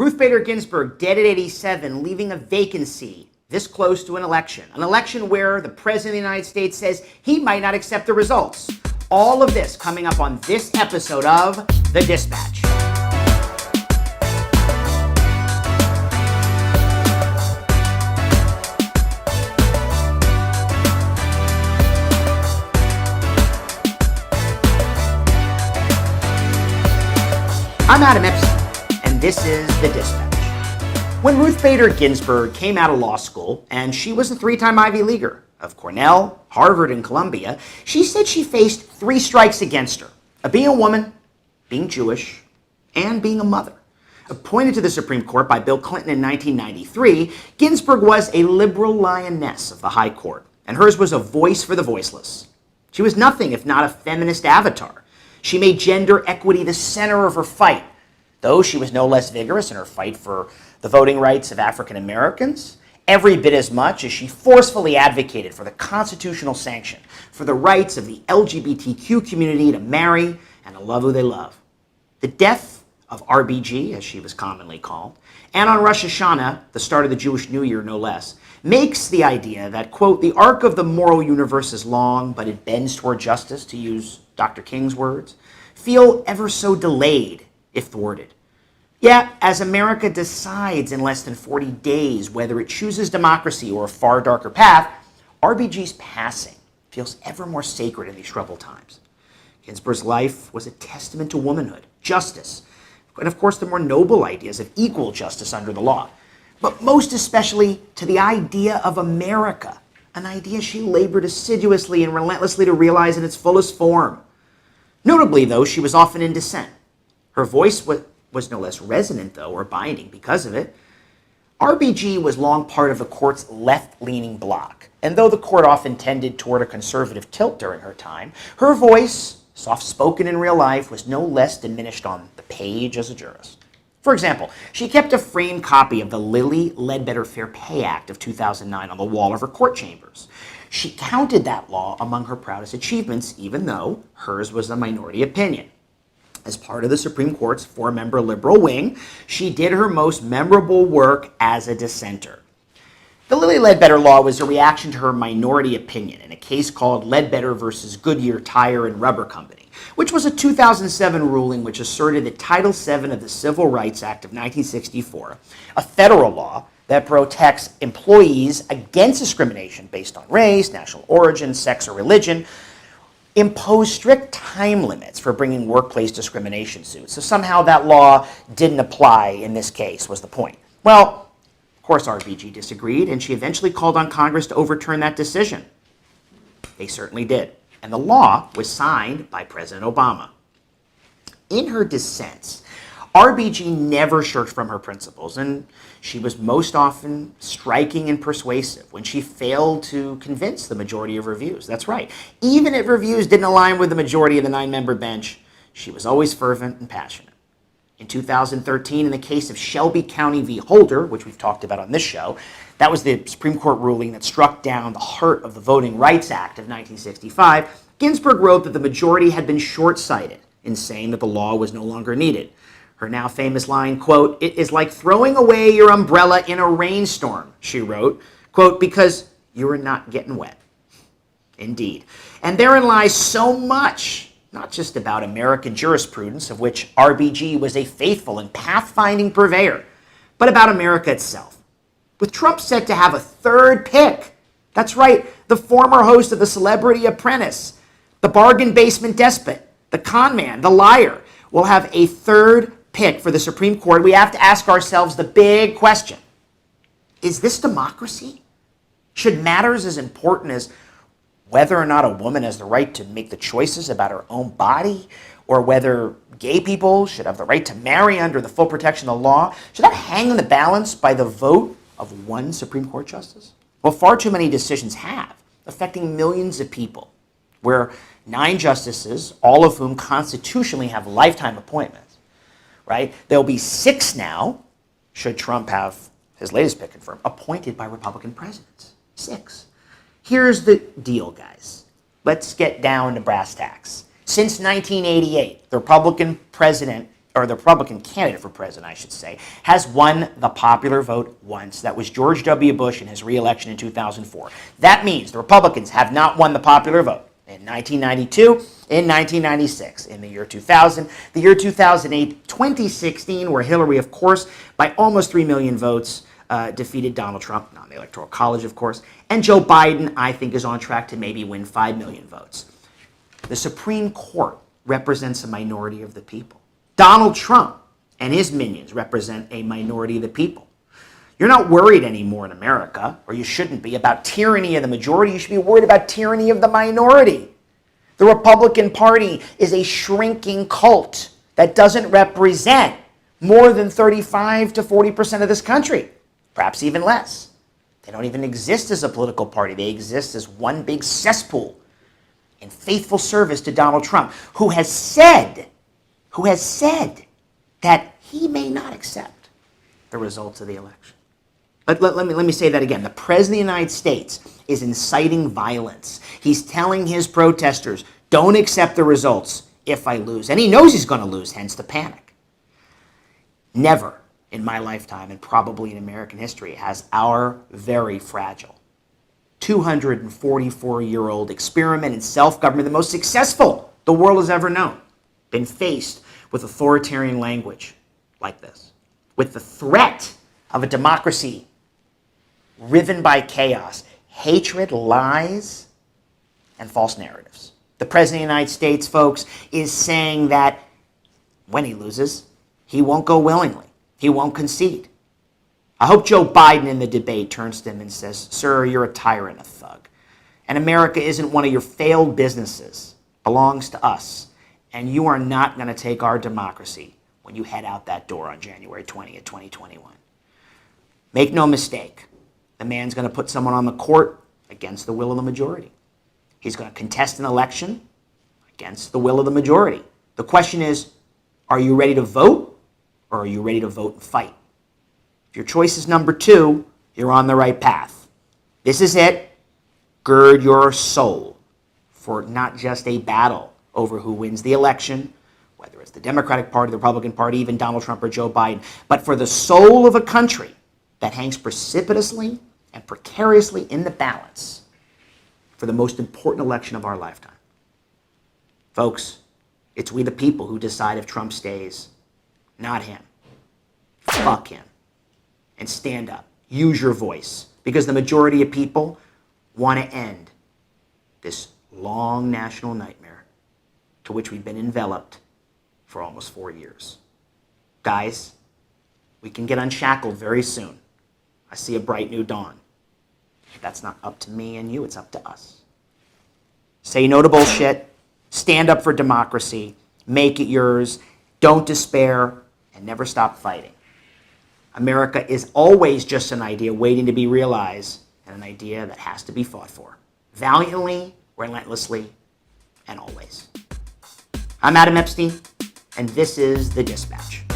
Ruth Bader Ginsburg, dead at 87, leaving a vacancy this close to an election where the President of the United States says he might not accept the results. All of this coming up on this episode of The Dispatch. I'm Adam Epstein, and this is The Dispatch. When Ruth Bader Ginsburg came out of law school, and she was a three-time Ivy Leaguer of Cornell, Harvard, and Columbia, she said she faced three strikes against her: being a woman, being Jewish, and being a mother. Appointed to the Supreme Court by Bill Clinton in 1993, Ginsburg was a liberal lioness of the High Court, and hers was a voice for the voiceless. She was nothing if not a feminist avatar. She made gender equity the center of her fight, though she was no less vigorous in her fight for the voting rights of African Americans, every bit as much as she forcefully advocated for the constitutional sanction for the rights of the LGBTQ community to marry and to love who they love. The death of RBG, as she was commonly called, and on Rosh Hashanah, the start of the Jewish New Year no less, makes the idea that, quote, the arc of the moral universe is long, but it bends toward justice, to use Dr. King's words, feel ever so delayed if thwarted. Yet, as America decides in less than 40 days whether it chooses democracy or a far darker path, RBG's passing feels ever more sacred in these troubled times. Ginsburg's life was a testament to womanhood, justice, and of course the more noble ideas of equal justice under the law, but most especially to the idea of America, an idea she labored assiduously and relentlessly to realize in its fullest form. Notably, though, she was often in dissent. Her voice was no less resonant, though, or binding because of it. RBG was long part of the court's left-leaning bloc, and though the court often tended toward a conservative tilt during her time, her voice, soft-spoken in real life, was no less diminished on the page as a jurist. For example, she kept a framed copy of the Lilly Ledbetter Fair Pay Act of 2009 on the wall of her court chambers. She counted that law among her proudest achievements, even though hers was a minority opinion. As part of the Supreme Court's four-member liberal wing, she did her most memorable work as a dissenter. The Lilly Ledbetter law was a reaction to her minority opinion in a case called Ledbetter versus Goodyear Tire and Rubber Company, which was a 2007 ruling which asserted that Title VII of the Civil Rights Act of 1964, a federal law that protects employees against discrimination based on race, national origin, sex, or religion, impose strict time limits for bringing workplace discrimination suits. So somehow that law didn't apply in this case, was the point. Well, of course RBG disagreed, and she eventually called on Congress to overturn that decision. They certainly did, and the law was signed by President Obama. In her dissents, RBG never shirked from her principles, and she was most often striking and persuasive when she failed to convince the majority of her views. That's right. Even if her views didn't align with the majority of the 9-member bench, she was always fervent and passionate. In 2013, in the case of Shelby County v. Holder, which we've talked about on this show, that was the Supreme Court ruling that struck down the heart of the Voting Rights Act of 1965, Ginsburg wrote that the majority had been short-sighted in saying that the law was no longer needed. Her now famous line, quote, "It is like throwing away your umbrella in a rainstorm," she wrote, quote, "because you are not getting wet." Indeed. And therein lies so much, not just about American jurisprudence, of which RBG was a faithful and pathfinding purveyor, but about America itself. With Trump set to have a third pick, that's right, the former host of The Celebrity Apprentice, the bargain basement despot, the con man, the liar, will have a third pick for the Supreme Court. We have to ask ourselves the big question: is this democracy? Should matters as important as whether or not a woman has the right to make the choices about her own body, or whether gay people should have the right to marry under the full protection of the law, should that hang in the balance by the vote of one Supreme Court justice? Well, far too many decisions have, affecting millions of people, where 9 justices, all of whom constitutionally have lifetime appointments, right? There'll be 6 now, should Trump have his latest pick confirmed, appointed by Republican presidents. 6. Here's the deal, guys. Let's get down to brass tacks. Since 1988, the Republican president or the Republican candidate for president, I should say, has won the popular vote once. That was George W. Bush in his re-election in 2004. That means the Republicans have not won the popular vote in 1992, in 1996, in the year 2000, the year 2008, 2016, where Hillary, of course, by almost 3 million votes, defeated Donald Trump, not in the Electoral College, of course, and Joe Biden, I think, is on track to maybe win 5 million votes. The Supreme Court represents a minority of the people. Donald Trump and his minions represent a minority of the people. You're not worried anymore in America, or you shouldn't be, about tyranny of the majority. You should be worried about tyranny of the minority. The Republican Party is a shrinking cult that doesn't represent more than 35 to 40% of this country, perhaps even less. They don't even exist as a political party. They exist as one big cesspool in faithful service to Donald Trump, who has said that he may not accept the results of the election. Let me say that again. The President of the United States is inciting violence. He's telling his protesters, don't accept the results if I lose. And he knows he's going to lose, hence the panic. Never in my lifetime, and probably in American history, has our very fragile 244-year-old experiment in self-government, the most successful the world has ever known, been faced with authoritarian language like this, with the threat of a democracy riven by chaos, hatred, lies, and false narratives. The President of the United States, folks, is saying that when he loses, he won't go willingly. He won't concede. I hope Joe Biden in the debate turns to him and says, sir, you're a tyrant, a thug. And America isn't one of your failed businesses. It belongs to us. And you are not going to take our democracy when you head out that door on January 20th, 2021. Make no mistake, the man's going to put someone on the court against the will of the majority. He's going to contest an election against the will of the majority. The question is, are you ready to vote, or are you ready to vote and fight? If your choice is number 2, you're on the right path. This is it. Gird your soul for not just a battle over who wins the election, whether it's the Democratic Party, the Republican Party, even Donald Trump or Joe Biden, but for the soul of a country that hangs precipitously and precariously in the balance for the most important election of our lifetime. Folks, it's we the people who decide if Trump stays, not him. Fuck him. And stand up. Use your voice. Because the majority of people want to end this long national nightmare to which we've been enveloped for almost 4 years. Guys, we can get unshackled very soon. I see a bright new dawn. That's not up to me and you, it's up to us. Say no to bullshit. Stand up for democracy. Make it yours. Don't despair, and never stop fighting. America is always just an idea waiting to be realized, and an idea that has to be fought for. Valiantly, relentlessly, and always. I'm Adam Epstein, and this is The Dispatch.